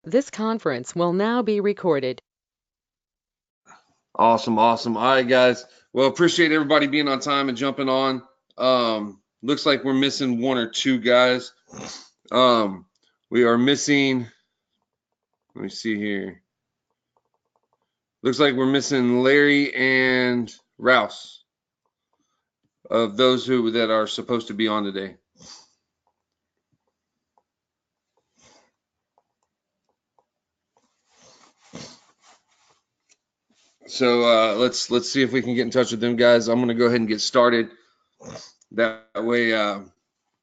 This conference will now be recorded. Awesome. All right, guys. Well, appreciate everybody being on time and jumping on. Looks like we're missing one or two guys. We are missing. Let me see here. Looks like we're missing Larry and Rouse of those that are supposed to be on today. So let's see if we can get in touch with them guys. I'm gonna go ahead and get started. That way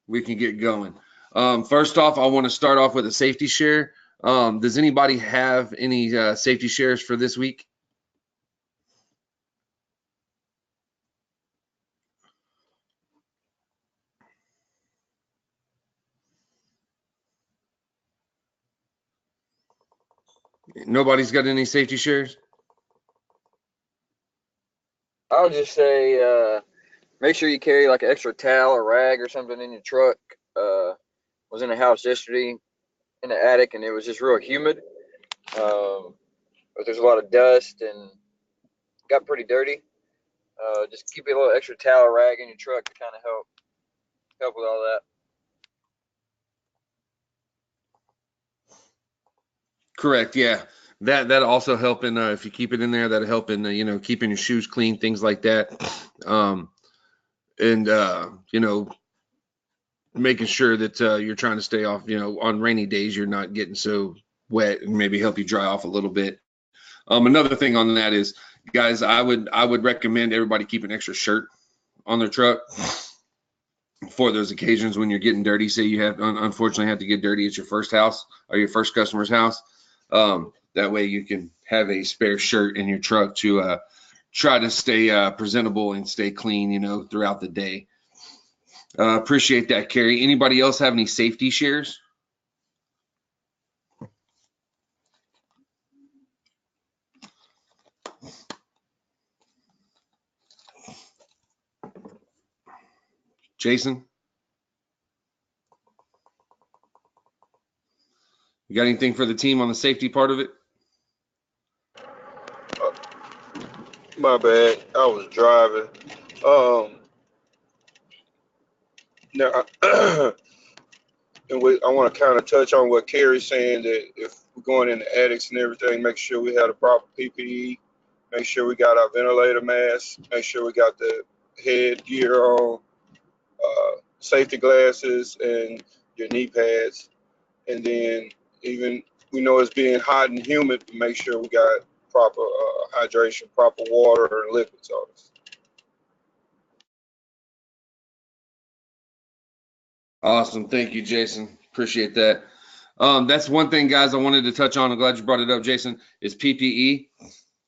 we can get going. First off, I want to start off with a safety share. Does anybody have any safety shares for this week? Nobody's got any safety shares? I'll just say, make sure you carry like an extra towel or rag or something in your truck. Was in a house yesterday in the attic and it was just real humid. But there's a lot of dust and got pretty dirty. Just keep a little extra towel or rag in your truck to kind of help with all that. Correct. Yeah. That also help in if you keep it in there. That'll help in keeping your shoes clean, things like that. And making sure that you're trying to stay off. On rainy days you're not getting so wet, and maybe help you dry off a little bit. Another thing on that is, guys, I would recommend everybody keep an extra shirt on their truck for those occasions when you're getting dirty. Say you unfortunately have to get dirty at your first house or your first customer's house. That way you can have a spare shirt in your truck to try to stay presentable and stay clean, throughout the day. Appreciate that, Carrie. Anybody else have any safety shares? Jason, you got anything for the team on the safety part of it? My bad. I was driving. Now, I want to kind of touch on what Carrie's saying, that if we're going in the attics and everything, make sure we have the proper PPE, make sure we got our ventilator mask, make sure we got the head gear on, safety glasses, and your knee pads. And then even we know it's being hot and humid, but make sure we got proper hydration, proper water and liquids on us. Awesome. Thank you, Jason. Appreciate that. That's one thing, guys, I wanted to touch on. I'm glad you brought it up, Jason, is PPE.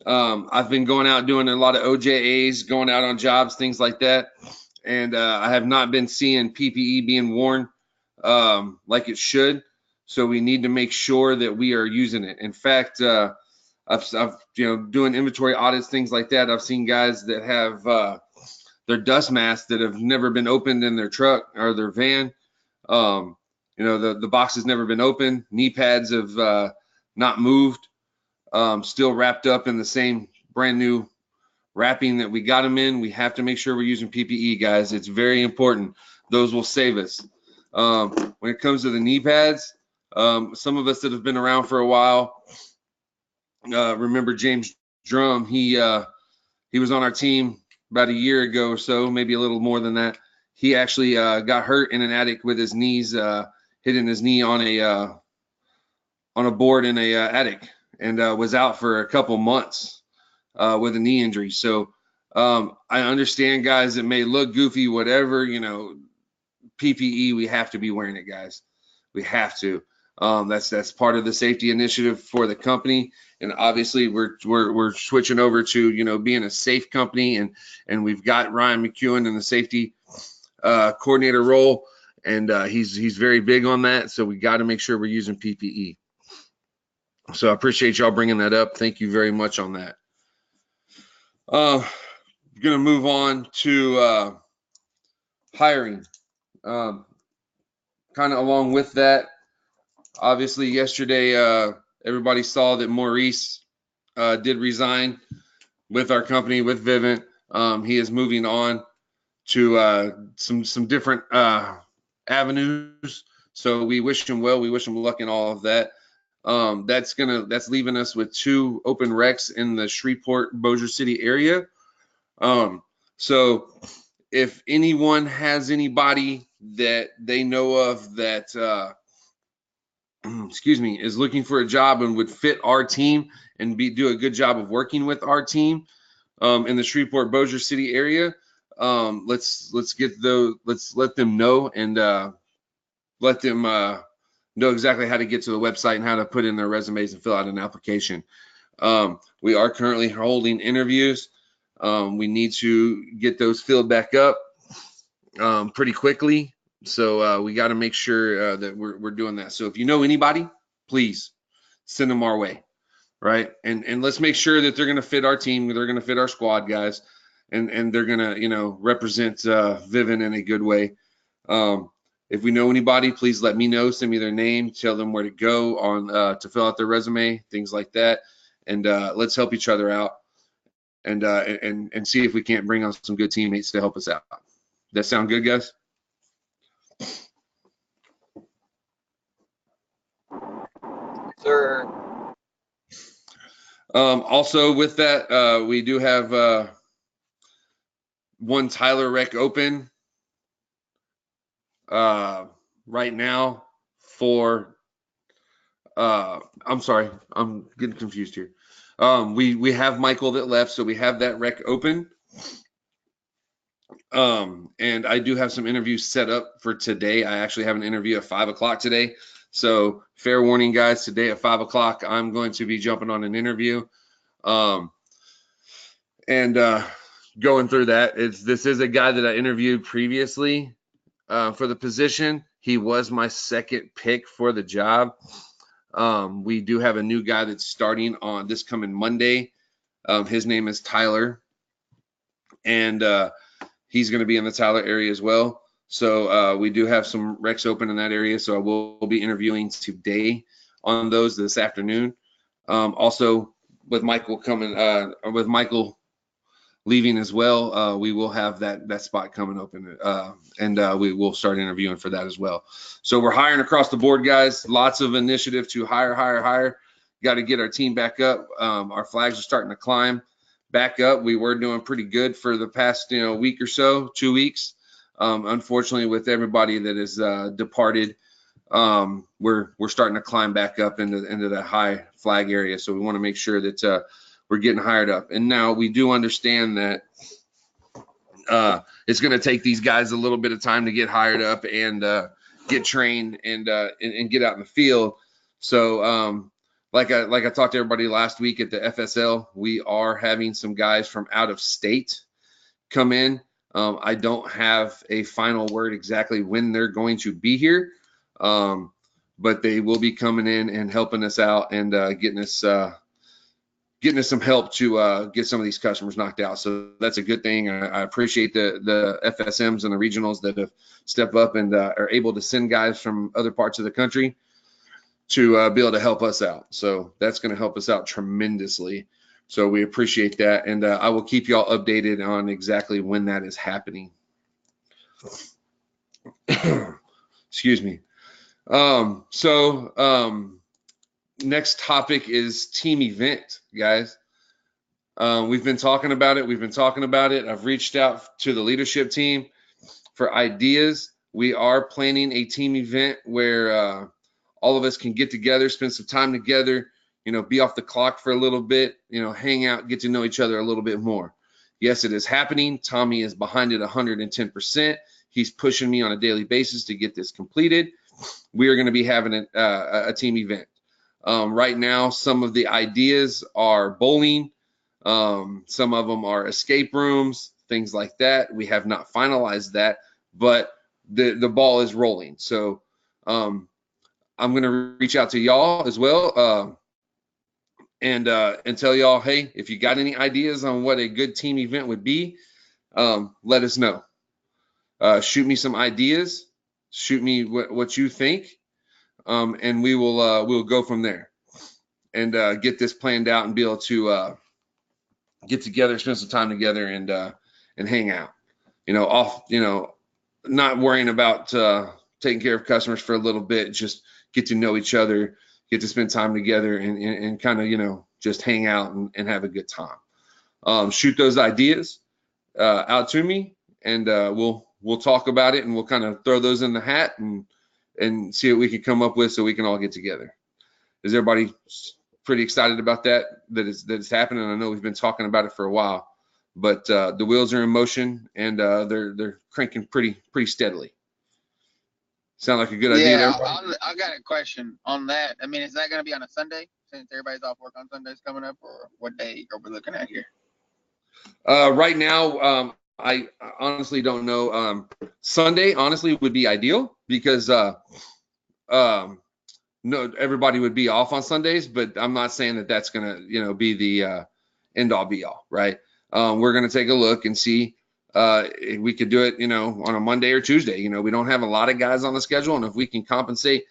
I've been going out doing a lot of OJAs, going out on jobs, things like that. And I have not been seeing PPE being worn like it should. So we need to make sure that we are using it. In fact, I've doing inventory audits, things like that. I've seen guys that have their dust masks that have never been opened in their truck or their van. The box has never been opened. Knee pads have not moved, still wrapped up in the same brand new wrapping that we got them in. We have to make sure we're using PPE, guys. It's very important. Those will save us. When it comes to the knee pads, some of us that have been around for a while remember James Drum. He was on our team about a year ago or so, maybe a little more than that. He actually got hurt in an attic with his knees, hitting his knee on a board in a attic, and was out for a couple months with a knee injury. So I understand, guys, it may look goofy, whatever, PPE, we have to be wearing it, guys. We have to. That's part of the safety initiative for the company, and obviously we're switching over to being a safe company, and we've got Ryan McEwen in the safety coordinator role, and he's very big on that. So we got to make sure we're using PPE. So I appreciate y'all bringing that up. Thank you very much on that. Going to move on to hiring. Kind of along with that, obviously yesterday, everybody saw that Maurice did resign with our company, with Vivint. He is moving on to some different avenues. So we wish him well. We wish him luck in all of that. That's leaving us with 2 open recs in the Shreveport, Bossier City area. So if anyone has anybody that they know of that excuse me, is looking for a job and would fit our team and do a good job of working with our team in the Shreveport, Bossier City area, let's let them know and let them know exactly how to get to the website and how to put in their resumes and fill out an application. We are currently holding interviews. We need to get those filled back up pretty quickly. So we got to make sure that we're doing that. So if you know anybody, please send them our way, right? And let's make sure that they're going to fit our team, they're going to fit our squad, guys, and they're going to represent Vivint in a good way. If we know anybody, please let me know. Send me their name, tell them where to go on to fill out their resume, things like that, and let's help each other out and see if we can't bring on some good teammates to help us out. That sound good, guys? Sir. Also with that, we do have one Tyler rec open right now for I'm sorry, I'm getting confused here. We have Michael that left, so we have that rec open. And I do have some interviews set up for today. I actually have an interview at 5 o'clock today. So fair warning, guys, today at 5 o'clock, I'm going to be jumping on an interview. And going through that, this is a guy that I interviewed previously for the position. He was my second pick for the job. We do have a new guy that's starting on this coming Monday. His name is Tyler, and he's going to be in the Tyler area as well. So we do have some recs open in that area. So I will be interviewing today on those this afternoon. Also with Michael with Michael leaving as well, we will have that spot coming open, and we will start interviewing for that as well. So we're hiring across the board, guys. Lots of initiative to hire. Got to get our team back up. Our flags are starting to climb back up. We were doing pretty good for the past week or so, 2 weeks. Unfortunately, with everybody that is departed, we're starting to climb back up into the high flag area. So we want to make sure that we're getting hired up. And now we do understand that it's going to take these guys a little bit of time to get hired up and get trained and get out in the field. So like I talked to everybody last week at the FSL, we are having some guys from out of state come in. I don't have a final word exactly when they're going to be here, but they will be coming in and helping us out and getting us some help to get some of these customers knocked out. So that's a good thing. I appreciate the FSMs and the regionals that have stepped up and are able to send guys from other parts of the country to be able to help us out. So that's going to help us out tremendously. So we appreciate that. And I will keep y'all updated on exactly when that is happening. Excuse me. Next topic is team event, guys. We've been talking about it. I've reached out to the leadership team for ideas. We are planning a team event where all of us can get together, spend some time together, be off the clock for a little bit, hang out, get to know each other a little bit more. Yes, it is happening. Tommy is behind it 110%. He's pushing me on a daily basis to get this completed. We are going to be having a team event. Right now, some of the ideas are bowling. Some of them are escape rooms, things like that. We have not finalized that, but the ball is rolling. So I'm going to reach out to y'all as well and tell y'all, hey, if you got any ideas on what a good team event would be, let us know. Shoot me some ideas. Shoot me what you think. and we'll go from there and get this planned out and be able to get together, spend some time together, and hang out. Not worrying about taking care of customers for a little bit, just get to know each other, get to spend time together, and kind of just hang out and have a good time. Shoot those ideas out to me, and we'll talk about it, and we'll kind of throw those in the hat and see what we can come up with so we can all get together. Is everybody pretty excited about that it's happening? I know we've been talking about it for a while, but the wheels are in motion, and they're cranking pretty steadily. Sound like a good idea to everybody? I got a question on that. I mean, is that going to be on a Sunday since everybody's off work on Sundays coming up, or what day are we looking at here? Right now, I honestly don't know. Sunday, honestly, would be ideal because no, everybody would be off on Sundays, but I'm not saying that that's going to, be the end all be all, right? We're going to take a look and see if we could do it, on a Monday or Tuesday. We don't have a lot of guys on the schedule, and if we can compensate,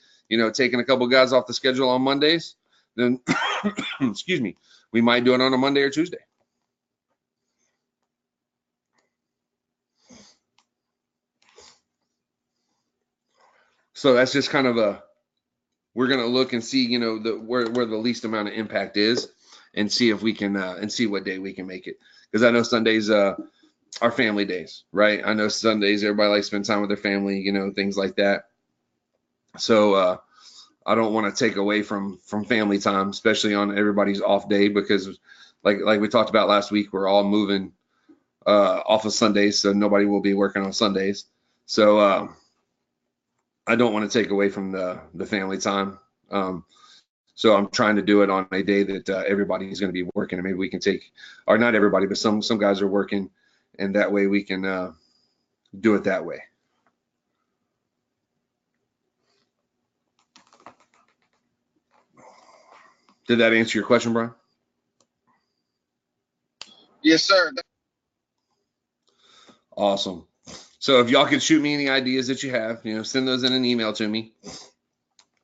taking a couple guys off the schedule on Mondays, then excuse me, we might do it on a Monday or Tuesday. So that's just kind of we're going to look and see, where the least amount of impact is, and see if we can, and see what day we can make it. Because I know Sundays are family days, right? I know Sundays, everybody likes to spend time with their family, things like that. So I don't want to take away from family time, especially on everybody's off day, because like we talked about last week, we're all moving off of Sundays, so nobody will be working on Sundays. So I don't want to take away from the family time. So I'm trying to do it on a day that everybody is going to be working, and maybe we can take, or not everybody, but some guys are working, and that way we can do it that way. Did that answer your question, Brian? Yes, sir. Awesome. So if y'all could shoot me any ideas that you have, send those in an email to me,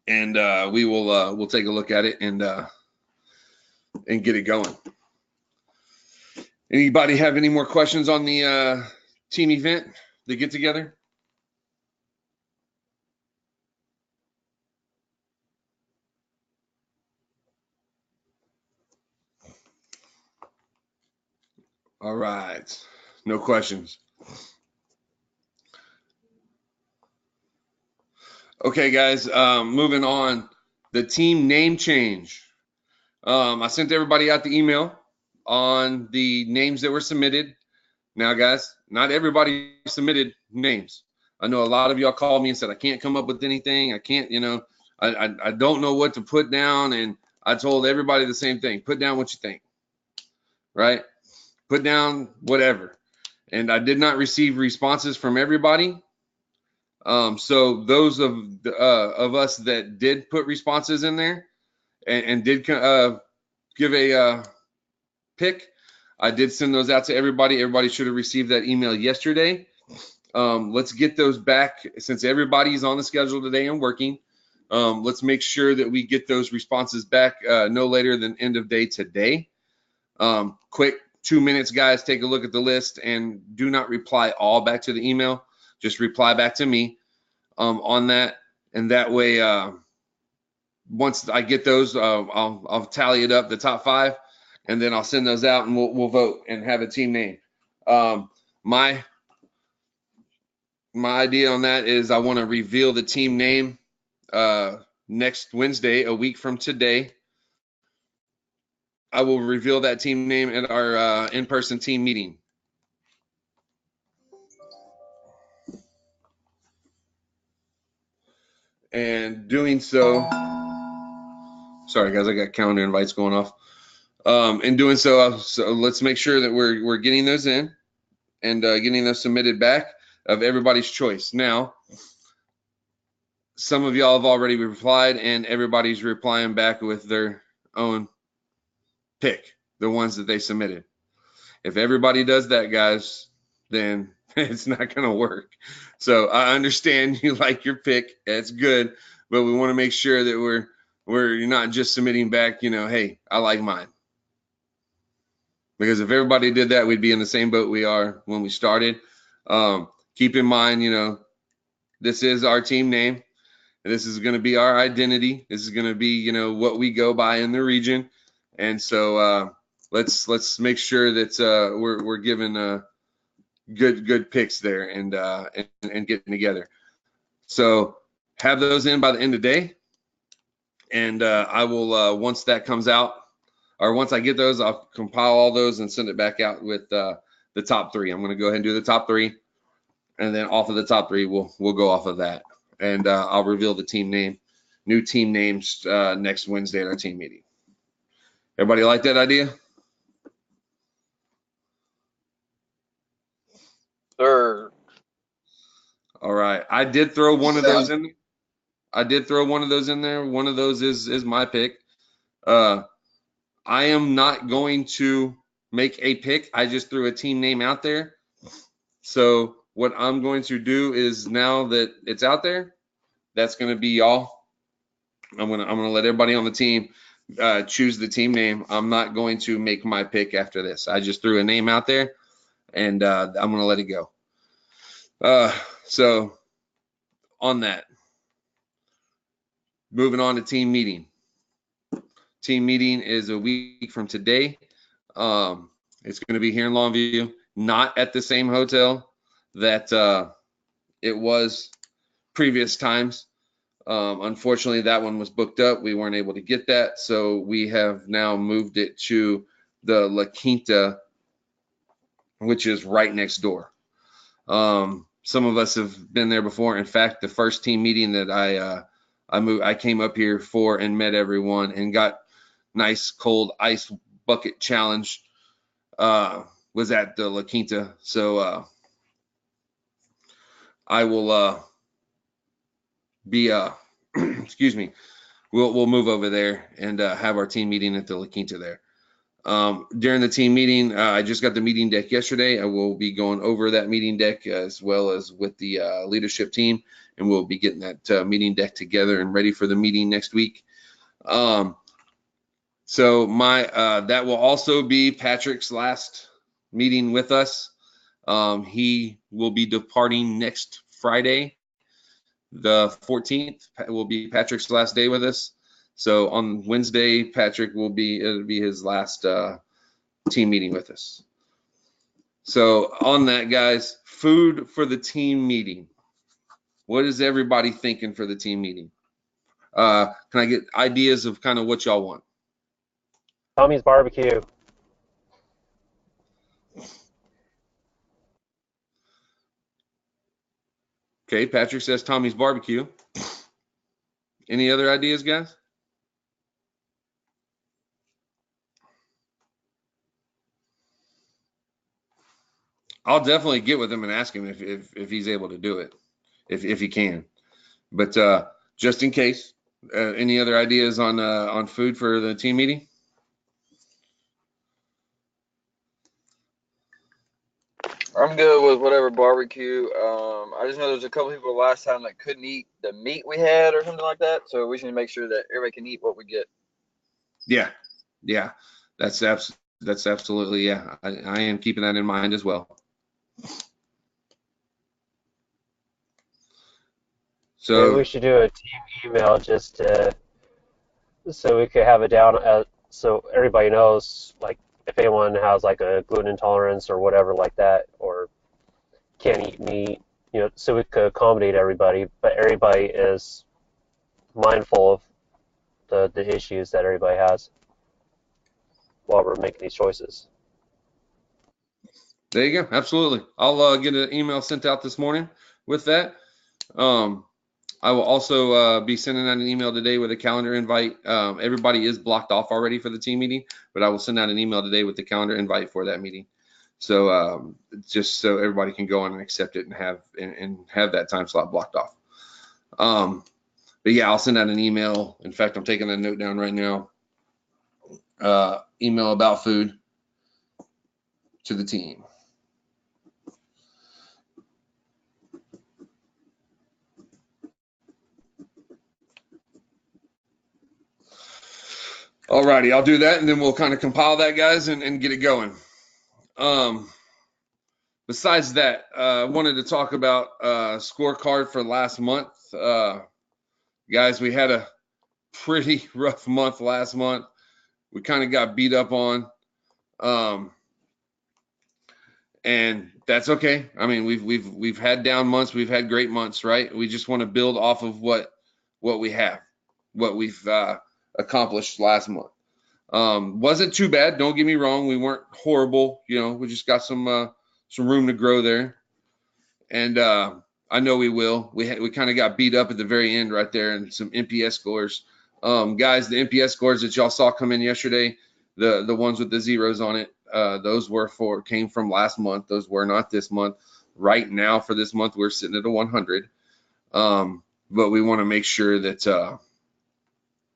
and we will we'll take a look at it and get it going. Anybody have any more questions on the team event, the get together? All right, no questions. Okay, guys, moving on. The team name change. I sent everybody out the email on the names that were submitted. Now, guys, not everybody submitted names. I know a lot of y'all called me and said, I can't come up with anything. I can't, I don't know what to put down. And I told everybody the same thing. Put down what you think, right? Put down whatever. And I did not receive responses from everybody. So those of us that did put responses in there and did give a pick, I did send those out to everybody. Everybody should have received that email yesterday. Let's get those back since everybody's on the schedule today and working. Let's make sure that we get those responses back no later than end of day today. Quick 2 minutes, guys, take a look at the list and do not reply all back to the email. Just reply back to me on that, and that way, once I get those, I'll tally it up, the top 5, and then I'll send those out, and we'll vote and have a team name. My idea on that is I want to reveal the team name next Wednesday, a week from today. I will reveal that team name at our in-person team meeting. And doing so, sorry guys, I got calendar invites going off. In doing so, let's make sure that we're getting those in and getting those submitted back of everybody's choice. Now, some of y'all have already replied, and everybody's replying back with their own pick, the ones that they submitted. If everybody does that, guys, then it's not going to work. So I understand you like your pick. It's good. but we want to make sure that you're not just submitting back, hey, I like mine. Because if everybody did that, we'd be in the same boat we are when we started. Keep in mind, this is our team name. This is going to be our identity. This is going to be, what we go by in the region. And so let's make sure that we're giving good picks there and getting together. So have those in by the end of the day. And I will, once that comes out, or once I get those, I'll compile all those and send it back out with the top 3. I'm going to go ahead and do the top 3. And then off of the top 3, we'll go off of that. And I'll reveal the team name, new team names next Wednesday at our team meeting. Everybody like that idea? Sir. All right. I did throw one of those in. There. One of those is my pick. I am not going to make a pick. I just threw a team name out there. So what I'm going to do is, now that it's out there, that's going to be y'all. I'm gonna let everybody on the team choose the team name. I'm not going to make my pick after this. I just threw a name out there, and I'm gonna let it go. So on that, moving on to team meeting. Team meeting is a week from today. It's going to be here in Longview, not at the same hotel that it was previous times. Unfortunately, that one was booked up. We weren't able to get that, so we have now moved it to the La Quinta, which is right next door. Some of us have been there before. In fact, the first team meeting that I came up here for and met everyone and got nice cold ice bucket challenge was at the La Quinta. So I will be excuse me, we'll move over there and have our team meeting at the La Quinta there. During the team meeting, I just got the meeting deck yesterday. I will be going over that meeting deck as well as with the leadership team, and we'll be getting that meeting deck together and ready for the meeting next week. So that will also be Patrick's last meeting with us. He will be departing next Friday, the 14th. Will be Patrick's last day with us. So on Wednesday, it'll be his last team meeting with us. So on that, guys, food for the team meeting. What is everybody thinking for the team meeting? Can I get ideas of kind of what y'all want? Tommy's barbecue. Okay, Patrick says Tommy's barbecue. Any other ideas, guys? I'll definitely get with him and ask him if he's able to do it, if he can. But just in case, any other ideas on food for the team meeting? I'm good with whatever barbecue. I just know there's a couple people last time that couldn't eat the meat we had or something like that. So we should make sure that everybody can eat what we get. Yeah, that's absolutely, yeah. I am keeping that in mind as well. So maybe we should do a team email just so we could have it down so everybody knows, like, if anyone has like a gluten intolerance or whatever like that, or can't eat meat, so we could accommodate everybody, but everybody is mindful of the issues that everybody has while we're making these choices. there you go. Absolutely. I'll get an email sent out this morning with that. I will also be sending out an email today with a calendar invite. Everybody is blocked off already for the team meeting, but I will send out an email today with the calendar invite for that meeting. So just so everybody can go on and accept it and have that time slot blocked off. But yeah, I'll send out an email. In fact, I'm taking a note down right now. Email about food to the team. Alrighty, I'll do that, and then we'll kind of compile that, guys, and get it going. Besides that, I wanted to talk about scorecard for last month. Guys, we had a pretty rough month last month. We kind of got beat up on, and that's okay. I mean, we've had down months, we've had great months, right? We just want to build off of what we have, what we've accomplished last month. Wasn't too bad. Don't get me wrong. We weren't horrible. We just got some room to grow there, and I know we will. We kind of got beat up at the very end right there, and some NPS scores. Guys, the NPS scores that y'all saw come in yesterday, the ones with the zeros on it, those came from last month. Those were not this month. Right now for this month, we're sitting at a 100. But we want to make sure that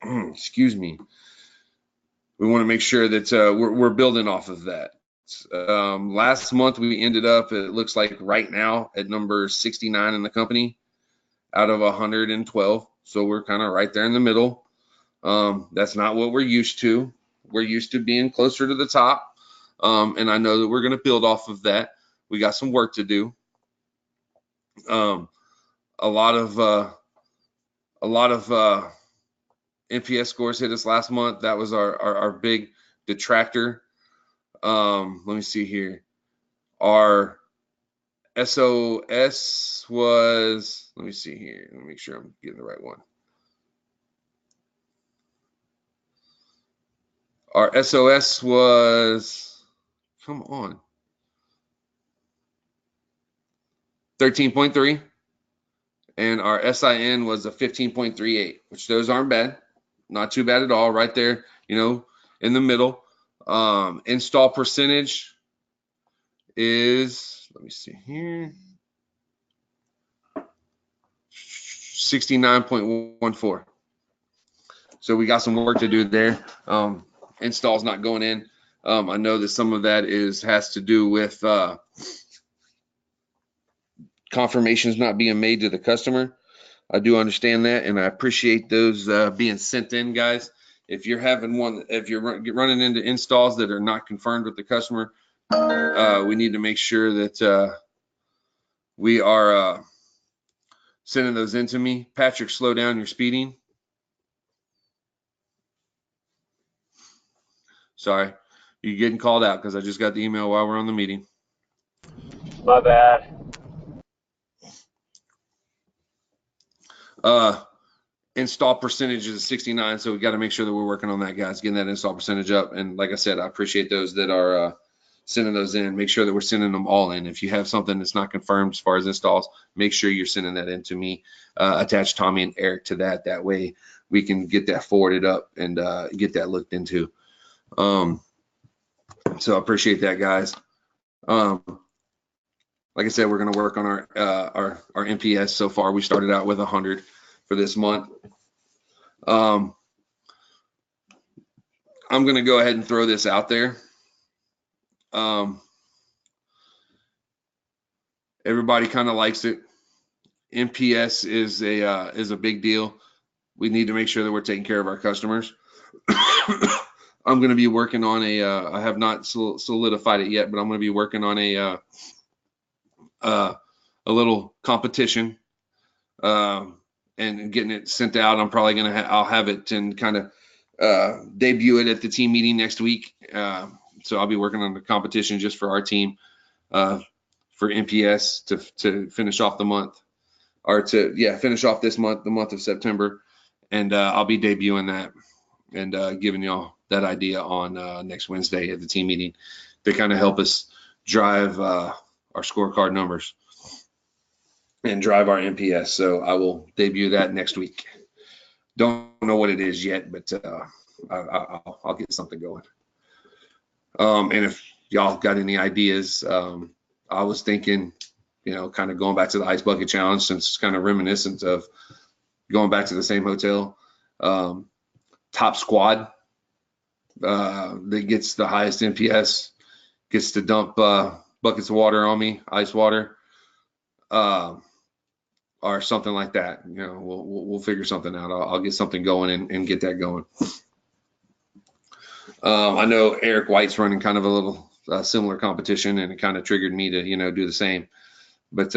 excuse me. We want to make sure that we're building off of that. Last month we ended up, it looks like right now, at number 69 in the company out of 112. So we're kind of right there in the middle. That's not what we're used to. We're used to being closer to the top. And I know that we're going to build off of that. We got some work to do. A lot of NPS scores hit us last month. That was our big detractor. Let me see here. Our SOS was, let me see here. Let me make sure I'm getting the right one. Our SOS was, come on, 13.3. And our SIN was a 15.38, which those aren't bad. Not too bad at all. Right there, in the middle. Install percentage is, let me see here, 69.14. So we got some work to do there. Install's not going in. I know that some of that has to do with confirmations not being made to the customer. I do understand that, and I appreciate those being sent in, guys. If you're running into installs that are not confirmed with the customer, we need to make sure that we are sending those in to me. Patrick, slow down, you're speeding. Sorry, you're getting called out because I just got the email while we're on the meeting. My bad. Install percentage is 69, so we got to make sure that we're working on that, guys, getting that install percentage up. And like I said, I appreciate those that are sending those in. Make sure that we're sending them all in. If you have something that's not confirmed as far as installs, make sure you're sending that in to me. Attach Tommy and Eric to that. That way we can get that forwarded up and get that looked into. So I appreciate that, guys. Like I said, we're going to work on our NPS. So far, we started out with 100 for this month. I'm going to go ahead and throw this out there. Everybody kind of likes it. NPS is a big deal. We need to make sure that we're taking care of our customers. I'm going to be working on I have not solidified it yet, but I'm going to be working on a little competition and getting it sent out. I'm probably going to I'll have it and kind of debut it at the team meeting next week. So I'll be working on the competition just for our team for NPS to finish off the month, or finish off this month, the month of September. And I'll be debuting that and giving y'all that idea on next Wednesday at the team meeting to kind of help us drive our scorecard numbers and drive our NPS. So I will debut that next week. Don't know what it is yet, but I'll get something going. And if y'all got any ideas, I was thinking, kind of going back to the Ice Bucket Challenge, since it's kind of reminiscent of going back to the same hotel. Top squad that gets the highest NPS gets to dump buckets of water on me, ice water, or something like that. We'll figure something out. I'll get something going and get that going. I know Eric White's running kind of a little similar competition, and it kind of triggered me to, do the same. But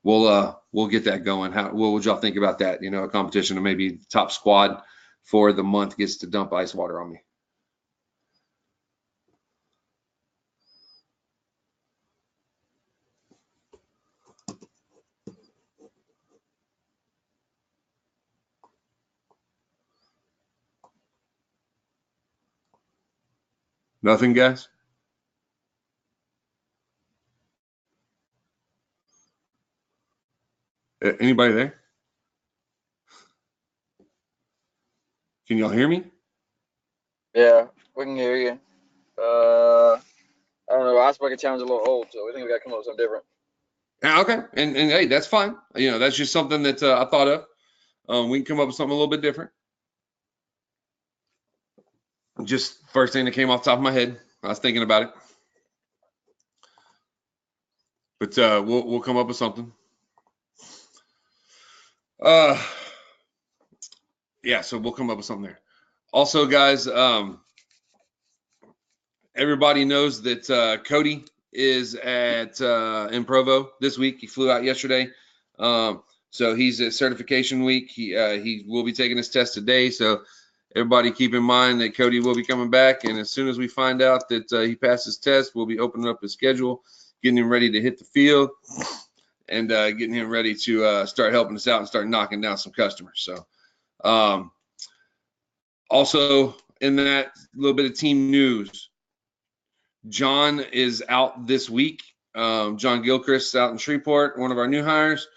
we'll get that going. What would y'all think about that? A competition of maybe top squad for the month gets to dump ice water on me. Nothing, guys? Anybody there? Can y'all hear me? Yeah, we can hear you. I don't know. Ice bucket challenge is a little old, so we think we got to come up with something different. Yeah, okay, and hey, that's fine. That's just something that I thought of. We can come up with something a little bit different. Just first thing that came off the top of my head. I was thinking about it, but we'll come up with something. Yeah, so we'll come up with something there. Also, guys, everybody knows that Cody is at in Provo this week. He flew out yesterday, so he's at certification week. He will be taking his test today. So everybody keep in mind that Cody will be coming back, and as soon as we find out that he passed his test, we'll be opening up his schedule, getting him ready to hit the field, and getting him ready to start helping us out and start knocking down some customers. So also in that little bit of team news, John is out this week. John Gilchrist out in Shreveport, one of our new hires.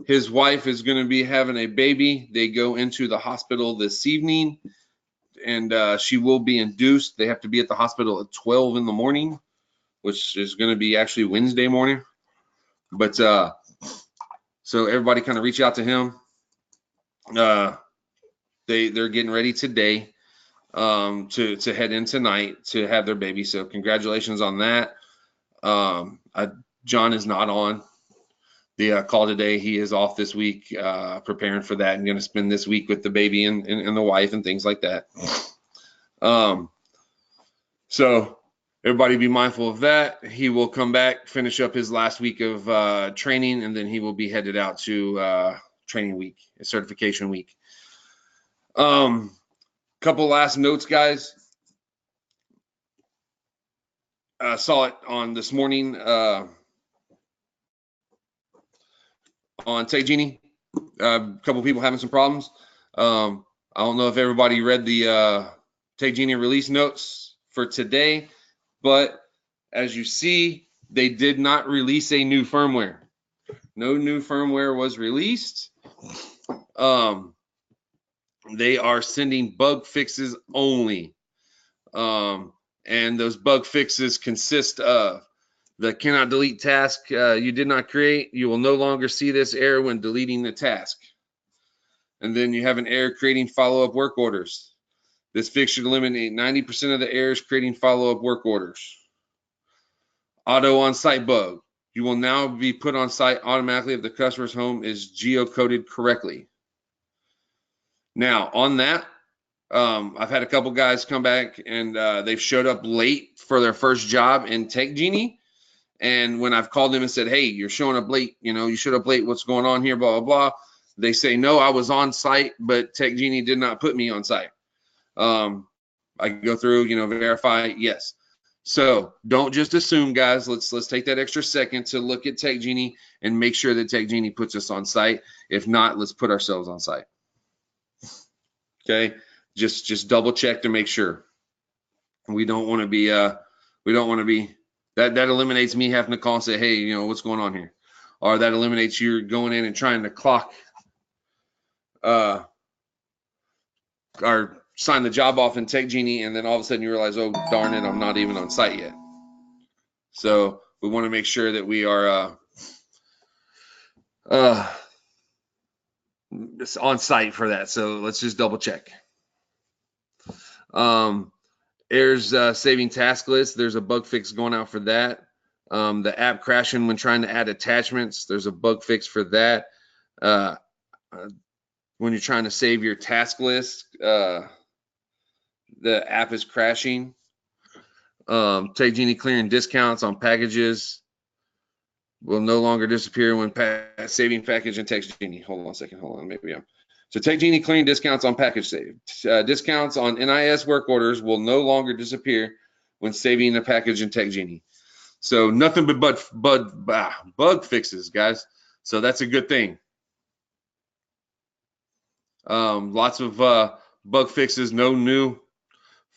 His wife is going to be having a baby. They go into the hospital this evening, and she will be induced. They have to be at the hospital at 12 in the morning, which is going to be actually Wednesday morning. But so everybody kind of reach out to him. They're getting ready today to head in tonight to have their baby. So congratulations on that. John is not on the call today. He is off this week, preparing for that, and going to spend this week with the baby and the wife and things like that. So everybody be mindful of that. He will come back, finish up his last week of training, and then he will be headed out to training week, certification week. Couple last notes, guys. Saw it on this morning on Take Genie. A couple people having some problems. I don't know if everybody read the Take Genie release notes for today, but as you see, they did not release a new firmware. No new firmware was released. They are sending bug fixes only. And those bug fixes consist of the cannot delete task you did not create. You will no longer see this error when deleting the task. And then you have an error creating follow-up work orders. This fix should eliminate 90% of the errors creating follow-up work orders. Auto on-site bug. You will now be put on site automatically if the customer's home is geocoded correctly. Now, on that, I've had a couple guys come back and they've showed up late for their first job in Take Genie. And when I've called them and said, hey, you're showing up late, you showed up late, what's going on here, blah, blah, blah. They say, no, I was on site, but Take Genie did not put me on site. I go through, verify, yes. So don't just assume, guys. Let's take that extra second to look at Take Genie and make sure that Take Genie puts us on site. If not, let's put ourselves on site. Okay, just double check to make sure. We don't want to be that eliminates me having to call and say, hey, what's going on here, or that eliminates you going in and trying to clock or sign the job off in Take Genie, and then all of a sudden you realize, oh darn it, I'm not even on site yet. So we want to make sure that we are on site for that. So let's just double check. Errors saving task list. There's a bug fix going out for that. The app crashing when trying to add attachments. There's a bug fix for that. When you're trying to save your task list, the app is crashing. TechGenie clearing discounts on packages will no longer disappear when saving package in TechGenie. Hold on a second. Hold on. Maybe I'm. So TechGenie clearing discounts on package save. Discounts on NIS work orders will no longer disappear when saving a package in TechGenie. So nothing but bug fixes, guys. So that's a good thing. Lots of bug fixes, no new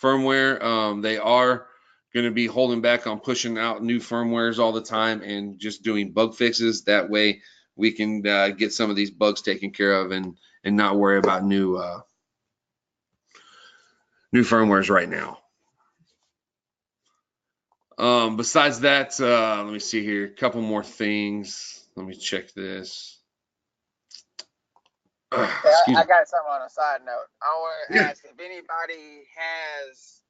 firmware. They are going to be holding back on pushing out new firmwares all the time and just doing bug fixes. That way we can get some of these bugs taken care of and not worry about new firmwares right now. Besides that, let me see here. A couple more things. Let me check this. I got something on a side note. I want to ask if anybody has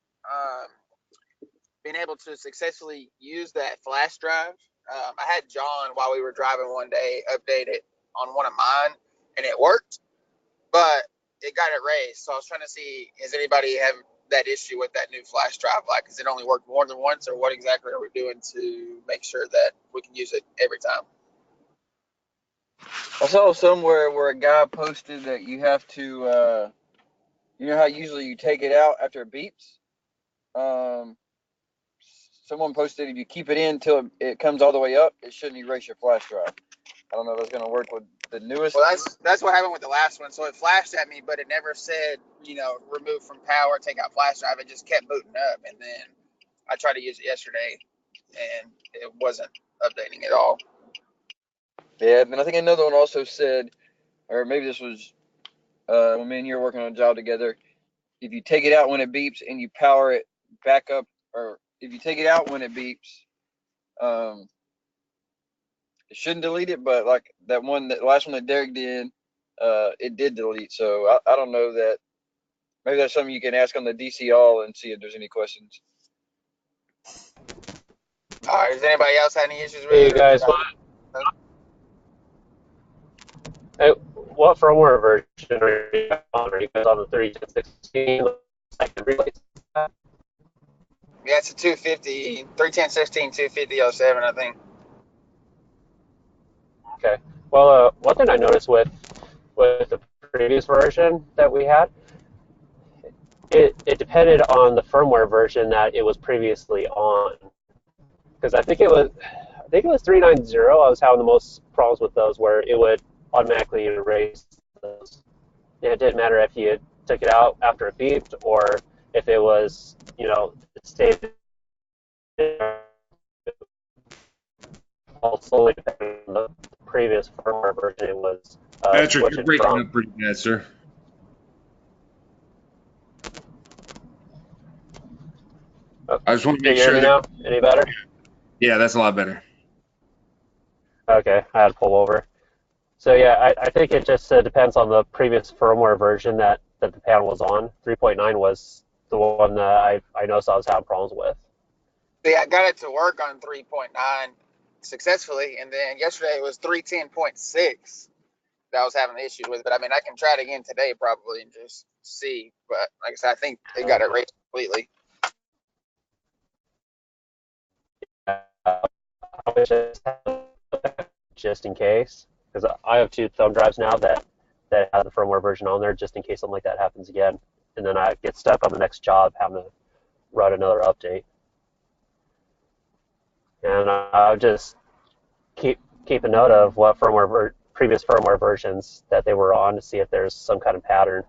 been able to successfully use that flash drive. I had John, while we were driving one day, update it on one of mine, and it worked, but it got erased. So I was trying to see, has anybody have that issue with that new flash drive? Like, has it only worked more than once, or what exactly are we doing to make sure that we can use it every time? I saw somewhere where a guy posted that you have to, you know how usually you take it out after it beeps? Someone posted if you keep it in until it comes all the way up, it shouldn't erase your flash drive. I don't know if that's going to work with the newest. Well, that's what happened with the last one. So it flashed at me, but it never said, remove from power, take out flash drive. It just kept booting up. And then I tried to use it yesterday, and it wasn't updating at all. Yeah, and I think another one also said, or maybe this was when me and you were working on a job together, if you take it out when it beeps and you power it back up, or if you take it out when it beeps, it shouldn't delete it, but like that last one that Derek did, it did delete. So I don't know that. Maybe that's something you can ask on the DCL and see if there's any questions. All right. Does anybody else have any issues with Hey it? guys, what firmware version are you on? Are you guys on the 3.10.16? Yeah, it's a 250, 3.10.16, 250.07, I think. Okay. Well, one thing I noticed with the previous version that we had, it depended on the firmware version that it was previously on. Because I think it was 3.9.0. I was having the most problems with those, where it would automatically erase those. And it didn't matter if you took it out after it beeped or if it was, it stayed. Also, depending on the previous firmware version, it was Patrick, you're breaking up pretty bad, sir. I just want to make sure. Hear me now? Any better? Yeah, that's a lot better. Okay, I had to pull over. So yeah, I think it just depends on the previous firmware version that the panel was on. 3.9 was the one that I noticed I was having problems with. Yeah, I got it to work on 3.9 successfully, and then yesterday it was 3.10.6 that I was having issues with. But I mean, I can try it again today probably and just see. But like I said, I think it got erased completely. Just in case, because I have 2 thumb drives now that have the firmware version on there, just in case something like that happens again, and then I get stuck on the next job having to run another update. And I'll just keep a note of what previous firmware versions that they were on to see if there's some kind of pattern.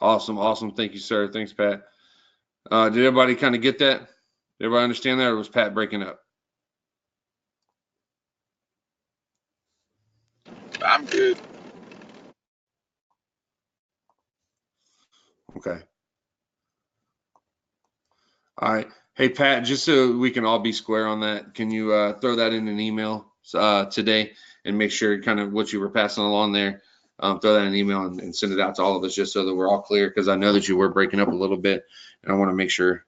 Awesome. Thank you, sir. Thanks, Pat. Did everybody kind of get that? Did everybody understand that, or was Pat breaking up? I'm good. Okay. All right. Hey, Pat, just so we can all be square on that, can you throw that in an email today and make sure kind of what you were passing along there throw that in an email and send it out to all of us just so that we're all clear, because I know that you were breaking up a little bit, and I want to make sure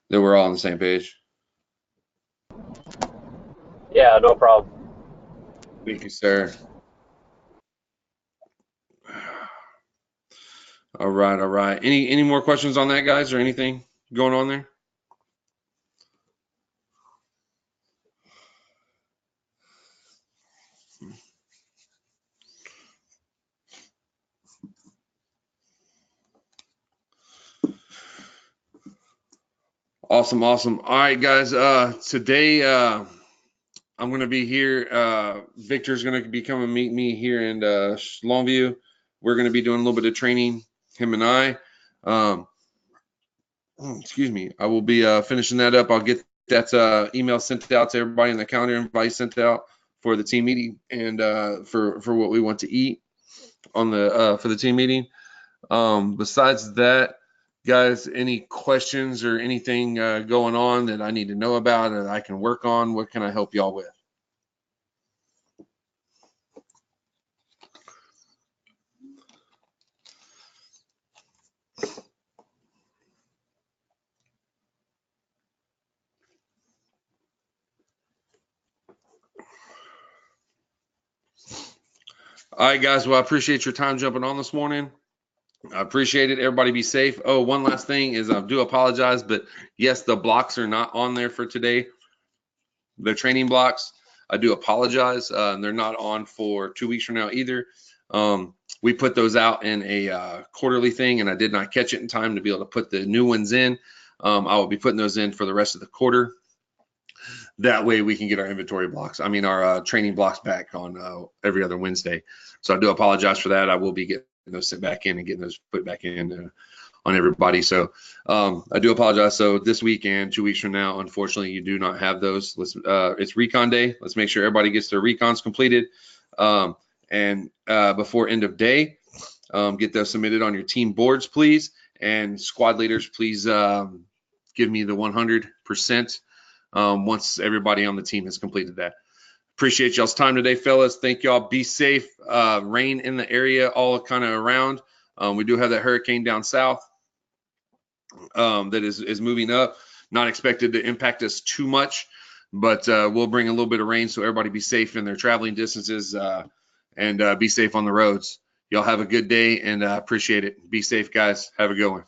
that we're all on the same page. Yeah, no problem. Thank you, sir. All right, all right. Any more questions on that, guys, or anything going on there? Awesome, awesome. All right, guys. Today I'm going to be here. Victor's going to be coming and meet me here in Longview. We're going to be doing a little bit of training, him and I. Excuse me. I will be finishing that up. I'll get that email sent out to everybody, in the calendar invite sent out for the team meeting, and for what we want to eat on the for the team meeting. Besides that, guys, any questions or anything going on that I need to know about or that I can work on? What can I help y'all with? All right, guys. Well, I appreciate your time jumping on this morning. I appreciate it. Everybody be safe. Oh, one last thing is I do apologize, but yes, the blocks are not on there for today. The training blocks, I do apologize. They're not on for 2 weeks from now either. We put those out in a quarterly thing, and I did not catch it in time to be able to put the new ones in. I will be putting those in for the rest of the quarter. That way we can get our inventory blocks, our training blocks back on every other Wednesday. So I do apologize for that. I will be getting those sent back in and getting those put back in on everybody. So I do apologize. So this week and 2 weeks from now, unfortunately, you do not have those. It's recon day. Let's make sure everybody gets their recons completed. And before end of day, get those submitted on your team boards, please. And squad leaders, please give me the 100% once everybody on the team has completed that. Appreciate y'all's time today, fellas. Thank y'all. Be safe. Rain in the area all kind of around. We do have that hurricane down south that is moving up. Not expected to impact us too much, but we'll bring a little bit of rain, so everybody be safe in their traveling distances and be safe on the roads. Y'all have a good day, and appreciate it. Be safe, guys. Have a good one.